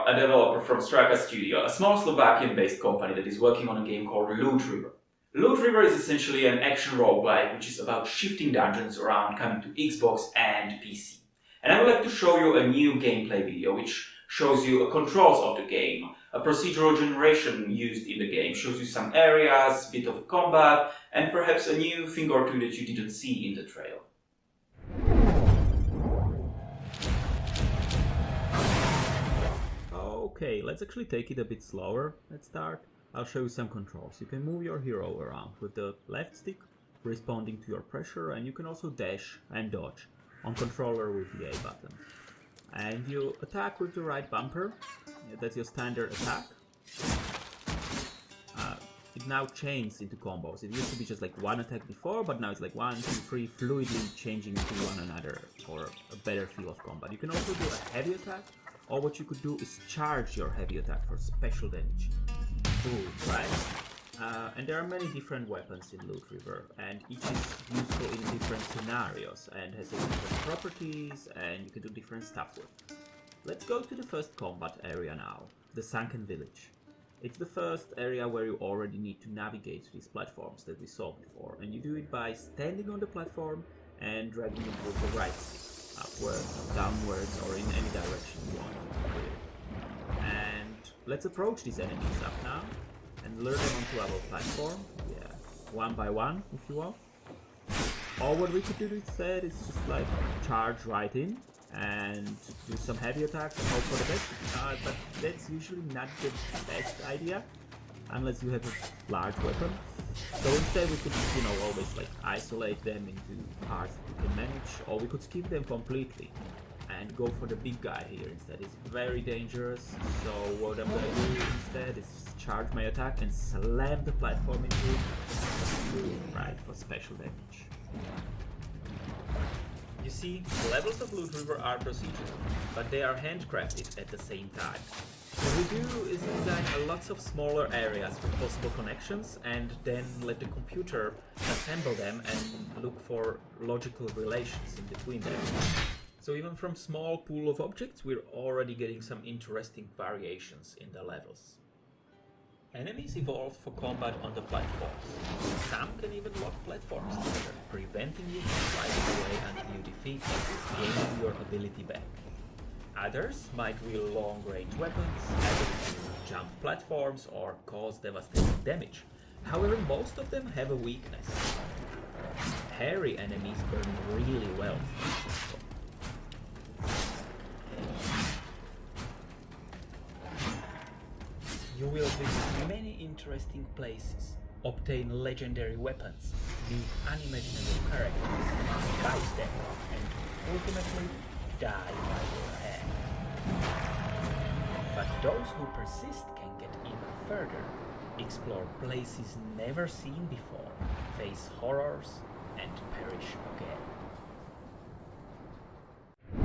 a developer from Straka Studio, a small Slovakian-based company that is working on a game called Loot River. Loot River is essentially an action roguelike which is about shifting dungeons around coming to Xbox and PC. And I would like to show you a new gameplay video which shows you the controls of the game, a procedural generation used in the game, shows you some areas, bit of combat, and perhaps a new thing or two that you didn't see in the trailer. Okay, let's actually take it a bit slower. Let's start. I'll show you some controls. You can move your hero around with the left stick, responding to your pressure, and you can also dash and dodge on controller with the A button. And you attack with the right bumper. That's your standard attack. It now chains into combos. It used to be just like one attack before, but now it's like 1, 2, 3, fluidly changing into one another for a better feel of combat. You can also do a heavy attack, or what you could do is charge your heavy attack for special damage. Cool, right? And there are many different weapons in Loot River, and each is useful in different scenarios and has different properties, and you can do different stuff with. Let's go to the first combat area now, the Sunken Village. It's the first area where you already need to navigate these platforms that we saw before, and you do it by standing on the platform and dragging it with the right, upwards, downwards, or in any direction you want. And let's approach these enemies up now and lure them onto our platform, one by one if you want. Or what we could do instead is just like charge right in and do some heavy attacks and hope for the best, but that's usually not the best idea unless you have a large weapon. So instead we could, always like isolate them into parts that we can manage, or we could skip them completely and go for the big guy here instead. It's very dangerous, so what I'm gonna do instead is just charge my attack and slam the platform into it, right, for special damage. You see, the levels of Loot River are procedural, but they are handcrafted at the same time. What we do is design lots of smaller areas with possible connections and then let the computer assemble them and look for logical relations in between them. So even from small pool of objects, we're already getting some interesting variations in the levels. Enemies evolve for combat on the platforms. Some can even lock platforms together, preventing you from sliding away until you defeat them, gaining your ability back. Others might wield long-range weapons, able to jump platforms or cause devastating damage. However, most of them have a weakness. Hairy enemies burn really well. You will visit many interesting places, obtain legendary weapons, meet unimaginable characters, fight them, and ultimately die by your hand. But those who persist can get even further, explore places never seen before, face horrors, and perish again.